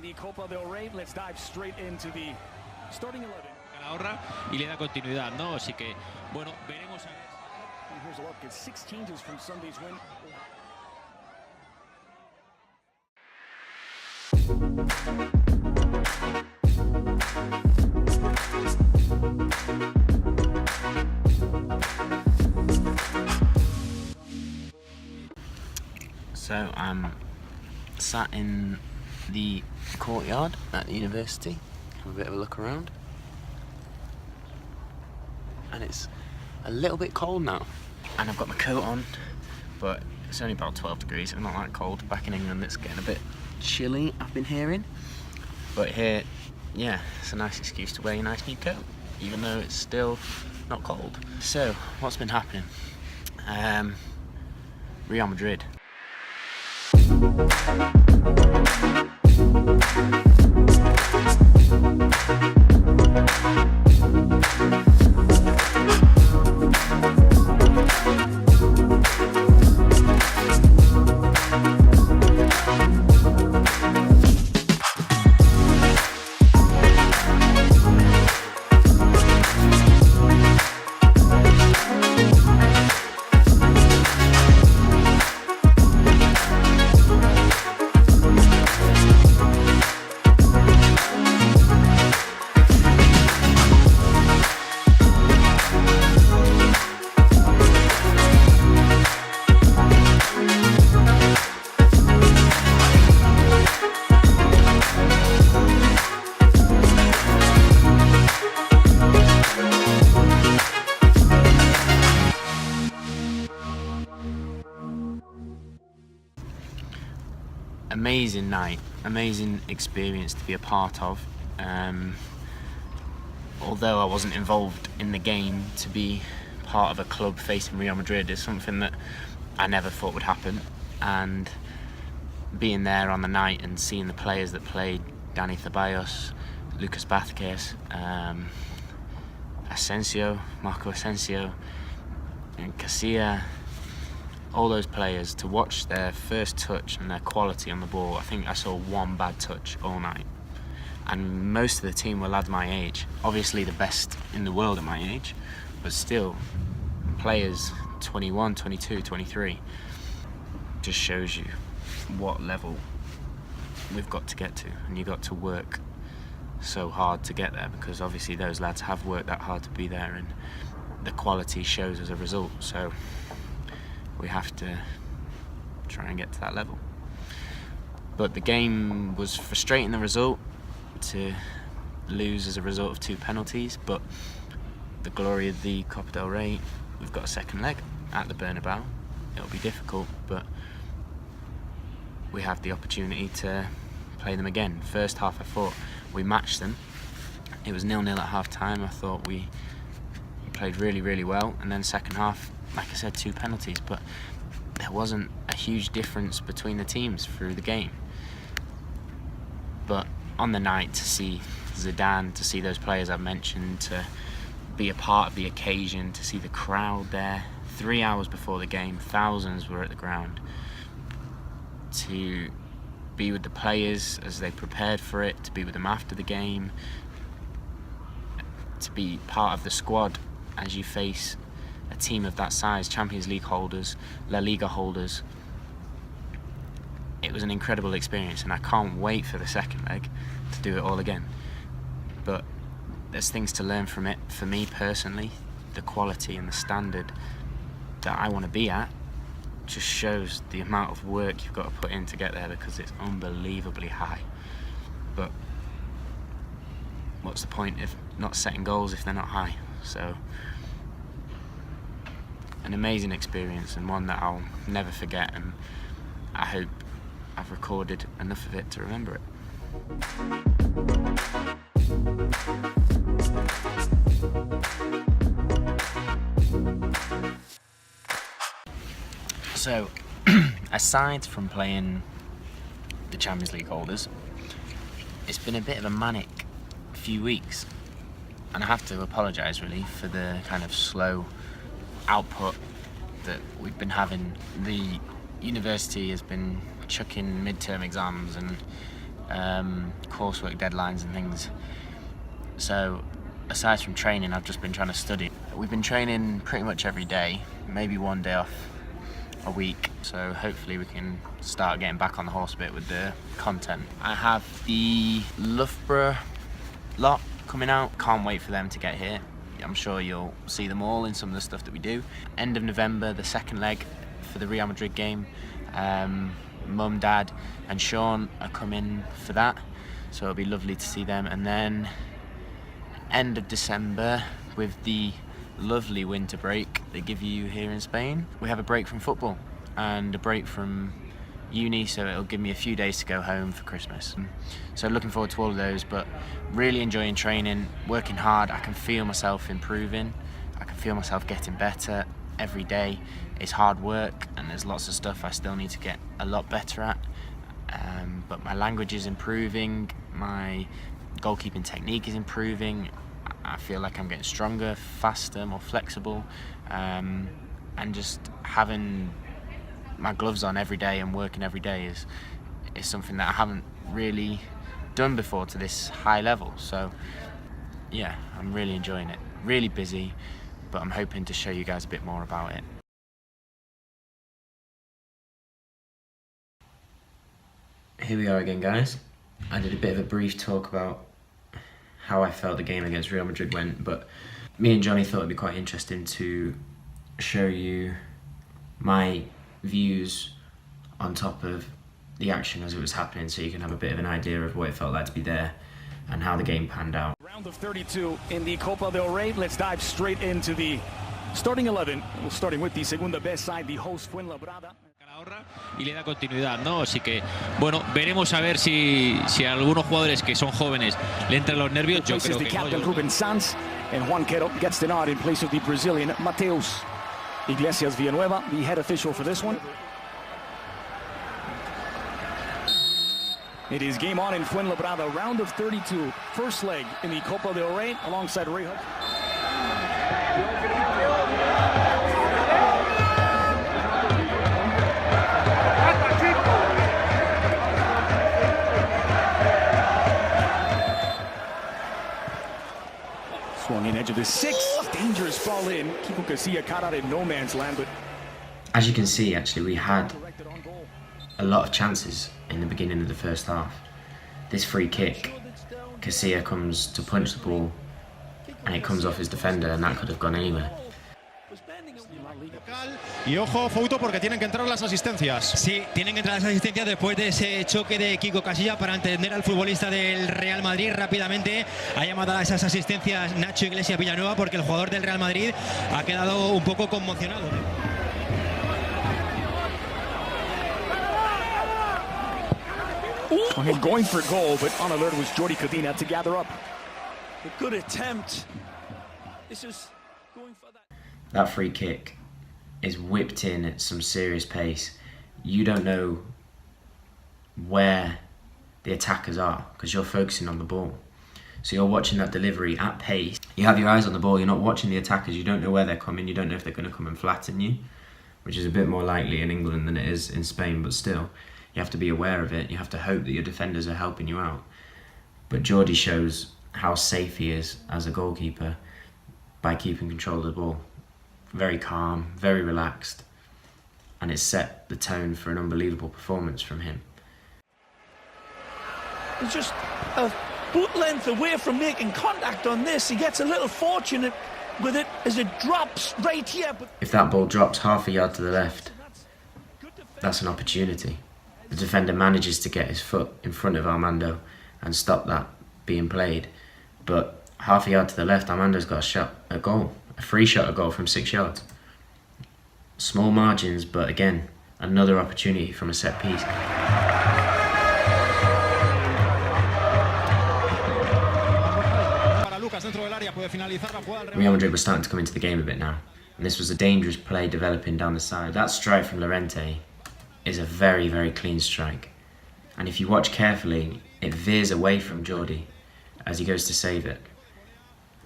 the Copa del Rey. Let's dive straight into the starting 11. Ahorra y le da continuidad, ¿no? Así que, bueno, veremos a ver. Here's a look at 6 changes from Sunday's win. So I'm sat in the courtyard at the university, have a bit of a look around, and it's a little bit cold now. And I've got my coat on, but it's only about 12 degrees, it's not that cold. Back in England it's getting a bit chilly, I've been hearing. But here, yeah, it's a nice excuse to wear your nice new coat, even though it's still not cold. So, what's been happening? Real Madrid. Amazing night, amazing experience to be a part of. Although I wasn't involved in the game, to be part of a club facing Real Madrid is something that I never thought would happen. And being there on the night and seeing the players that played, Dani Ceballos, Lucas Vázquez, Marco Asensio, and Casilla, all those players, to watch their first touch and their quality on the ball. I think I saw one bad touch all night, and most of the team were lads my age, obviously the best in the world at my age, but still players 21, 22, 23. Just shows you what level we've got to get to, and you've got to work so hard to get there, because obviously those lads have worked that hard to be there, and the quality shows as a result. So we have to try and get to that level. But the game was frustrating, the result, to lose as a result of 2 penalties, but the glory of the Copa del Rey, we've got a second leg at the Bernabeu. It'll be difficult, but we have the opportunity to play them again. First half I thought we matched them. It was 0-0 at half time. I thought we played really, really well, and then second half, like I said, 2 penalties, but there wasn't a huge difference between the teams through the game. But on the night, to see Zidane, to see those players I've mentioned, to be a part of the occasion, to see the crowd there, 3 hours before the game, thousands were at the ground, to be with the players as they prepared for it, to be with them after the game, to be part of the squad as you face a team of that size, Champions League holders, La Liga holders. It was an incredible experience, and I can't wait for the second leg to do it all again. But there's things to learn from it. For me personally, the quality and the standard that I want to be at just shows the amount of work you've got to put in to get there, because it's unbelievably high. But what's the point of not setting goals if they're not high? So, an amazing experience, and one that I'll never forget, and I hope I've recorded enough of it to remember it. So, aside from playing the Champions League holders, it's been a bit of a manic few weeks, and I have to apologise really for the kind of slow output that we've been having. The university has been chucking midterm exams, and coursework deadlines and things. So aside from training, I've just been trying to study. We've been training pretty much every day, maybe one day off a week, so hopefully we can start getting back on the horse a bit with the content. I have the Loughborough lot coming out, can't wait for them to get here. I'm sure you'll see them all in some of the stuff that we do. End of November, the second leg for the Real Madrid game. Mum, Dad and Sean are coming for that, so it'll be lovely to see them. And then end of December, with the lovely winter break they give you here in Spain, we have a break from football and a break from uni, so it'll give me a few days to go home for Christmas. So looking forward to all of those, but really enjoying training, working hard. I can feel myself improving, I can feel myself getting better every day. It's hard work and there's lots of stuff I still need to get a lot better at, but my language is improving, my goalkeeping technique is improving. I feel like I'm getting stronger, faster, more flexible, and just having my gloves on every day and working every day is something that I haven't really done before to this high level. So yeah, I'm really enjoying it. Really busy, but I'm hoping to show you guys a bit more about it. Here we are again, guys. I did a bit of a brief talk about how I felt the game against Real Madrid went, but me and Jonny thought it'd be quite interesting to show you my views on top of the action as it was happening, so you can have a bit of an idea of what it felt like to be there and how the game panned out. Round of 32 in the Copa del Rey. Let's dive straight into the starting 11. We're starting with the segunda best side, the host Fuenlabrada. Y le da continuidad, ¿no? Así que, bueno, veremos a ver si a algunos jugadores que son jóvenes le entran los nervios. Yo creo que captain Ruben Sanz, and Juan Quero gets the nod in place of the Brazilian Mateus Iglesias Villanueva, the head official for this one. It is game on in Fuenlabrada, round of 32, first leg in the Copa del Rey, alongside Rejo. Swung in edge of the six, dangerous ball in. Kiko Casilla caught out in no man's land, but as you can see, actually, we had a lot of chances in the beginning of the first half. This free kick, Casilla comes to punch the ball and it comes off his defender, and that could have gone anywhere. Y ojo, Fouto, porque tienen que entrar las asistencias. Sí, tienen que entrar las asistencias después de ese choque de Kiko Casilla para entender al futbolista del Real Madrid rápidamente. Ha llamado a esas asistencias Nacho Iglesias Villanueva porque el jugador del Real Madrid ha quedado un poco conmocionado. going for goal, but on alert was Jordi Codina to gather up. A good attempt. This is going for that. That free kick is whipped in at some serious pace. You don't know where the attackers are because you're focusing on the ball. So you're watching that delivery at pace. You have your eyes on the ball, you're not watching the attackers, you don't know where they're coming, you don't know if they're going to come and flatten you, which is a bit more likely in England than it is in Spain, but still, you have to be aware of it. You have to hope that your defenders are helping you out. But Jordi shows how safe he is as a goalkeeper by keeping control of the ball. Very calm, very relaxed, and it set the tone for an unbelievable performance from him. He's just a foot length away from making contact on this. He gets a little fortunate with it as it drops right here. But if that ball drops half a yard to the left, that's an opportunity. The defender manages to get his foot in front of Armando and stop that being played. But half a yard to the left, Armando's got a shot, a goal. A free shot, a goal from 6 yards. Small margins, but again, another opportunity from a set piece. Real Madrid was starting to come into the game a bit now, and this was a dangerous play developing down the side. That strike from Llorente is a very, very clean strike, and if you watch carefully, it veers away from Jordi as he goes to save it.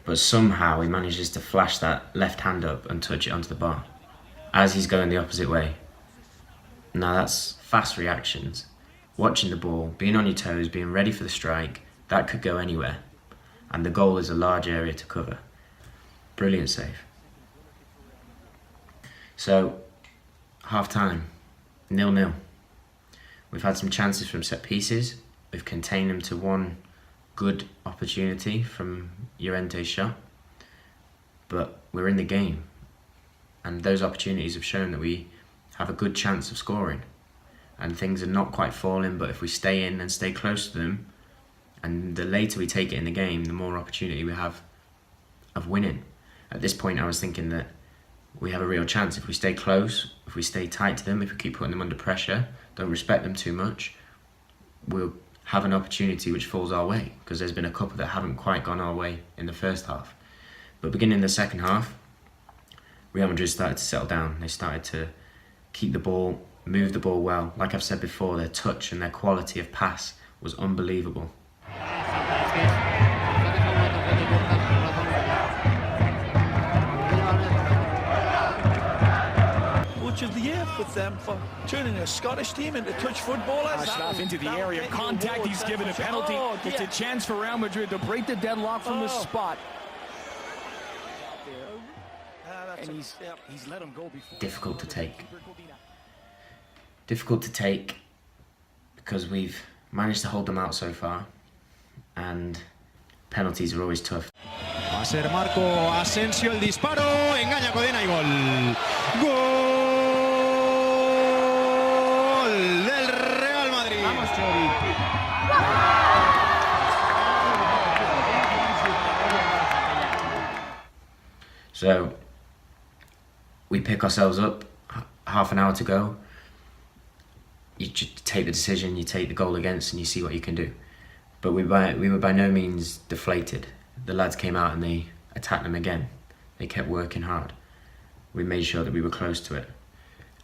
But somehow he manages to flash that left hand up and touch it onto the bar as he's going the opposite way. Now that's fast reactions. watching the ball, being on your toes, being ready for the strike, that could go anywhere. And the goal is a large area to cover. Brilliant save. So, half time, 0-0. We've had some chances from set pieces. We've contained them to one good opportunity from Llorente's shot. But we're in the game. And those opportunities have shown that we have a good chance of scoring. And things are not quite falling, but if we stay in and stay close to them, and the later we take it in the game, the more opportunity we have of winning. At this point, I was thinking that we have a real chance if we stay close, if we stay tight to them, if we keep putting them under pressure, don't respect them too much, we'll have an opportunity which falls our way, because there's been a couple that haven't quite gone our way in the first half. But beginning the second half, Real Madrid started to settle down. They started to keep the ball, move the ball well. Like I've said before, their touch and their quality of pass was unbelievable. Coach of the year with them for turning a Scottish team into touch footballers. Off into the area, contact, he's given a penalty. It's a chance for Real Madrid to break the deadlock from the spot. And he's let him go before. Difficult to take. Difficult to take because we've managed to hold them out so far, and penalties are always tough. Va a ser Marco Asensio el disparo, engaña Codina y gol. Gol del Real Madrid. Vamos, Jonny. So we pick ourselves up, half an hour to go. You just take the decision, you take the goal against, and you see what you can do. But we were by no means deflated. The lads came out and they attacked them again. They kept working hard. We made sure that we were close to it.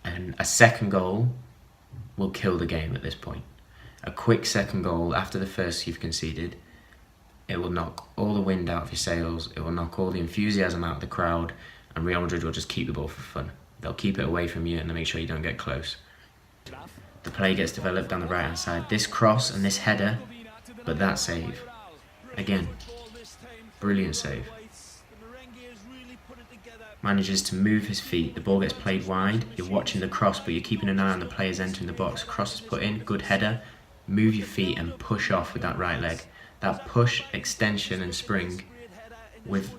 And a second goal will kill the game at this point. A quick second goal after the first you've conceded, it will knock all the wind out of your sails, it will knock all the enthusiasm out of the crowd, and Real Madrid will just keep the ball for fun. They'll keep it away from you and they'll make sure you don't get close. The play gets developed down the right hand side. This cross and this header, but that save. Again, brilliant save. Manages to move his feet, the ball gets played wide, you're watching the cross but you're keeping an eye on the players entering the box. Cross is put in, good header, move your feet and push off with that right leg. That push, extension and spring with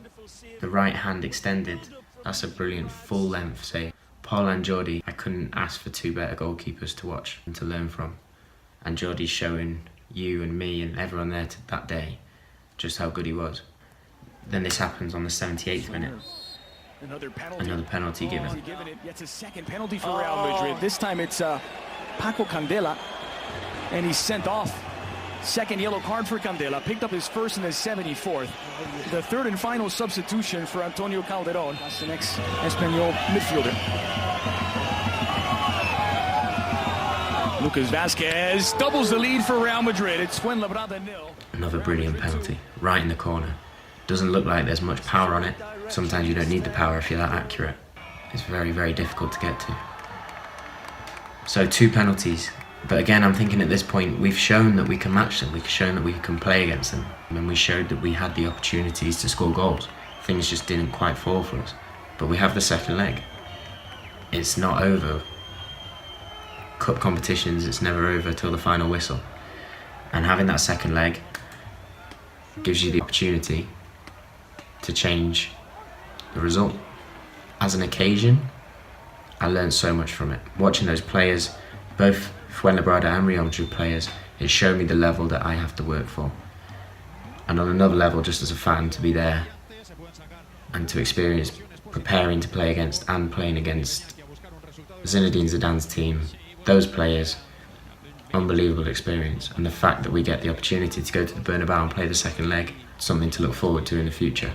the right hand extended, that's a brilliant full length save. Paul and Jordi, I couldn't ask for two better goalkeepers to watch and to learn from. And Jordi's showing you and me and everyone there that day just how good he was. Then this happens on the 78th minute. Another penalty given. It's a second penalty for Real Madrid. This time it's Paco Candela, and he's sent off. Second yellow card for Candela, picked up his first in the 74th. The third and final substitution for Antonio Calderon. That's the next Espanyol midfielder. Lucas Vazquez doubles the lead for Real Madrid. It's Fuenlabrada 0. Another brilliant penalty, right in the corner. Doesn't look like there's much power on it. Sometimes you don't need the power if you're that accurate. It's very, very difficult to get to. So 2 penalties. But again, I'm thinking at this point, we've shown that we can match them. We've shown that we can play against them. And we showed that we had the opportunities to score goals. Things just didn't quite fall for us. But we have the second leg. It's not over. Cup competitions, it's never over till the final whistle. And having that second leg gives you the opportunity to change the result. As an occasion, I learned so much from it. Watching those players, both Fuenlabrada and Real Madrid players, it showed me the level that I have to work for. And on another level, just as a fan, to be there and to experience preparing to play against and playing against Zinedine Zidane's team, those players, unbelievable experience. And the fact that we get the opportunity to go to the Bernabeu and play the second leg, something to look forward to in the future.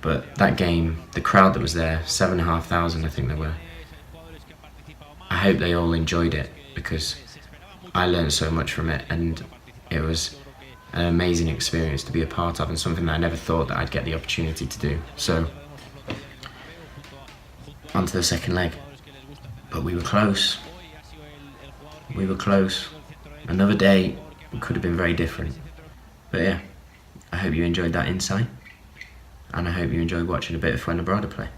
But that game, the crowd that was there, 7,500 I think there were, I hope they all enjoyed it, because I learned so much from it, and it was an amazing experience to be a part of, and something that I never thought that I'd get the opportunity to do. So, on to the second leg. But we were close. We were close. Another day could have been very different. But yeah, I hope you enjoyed that insight, and I hope you enjoyed watching a bit of Fuenlabrada play.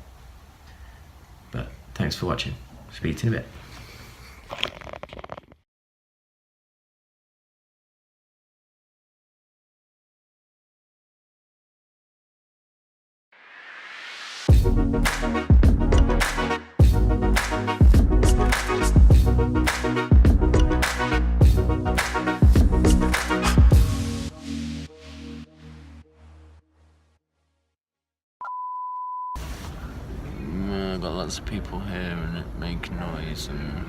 But thanks for watching. Speak to you in a bit. Got lots of people here and it make noise and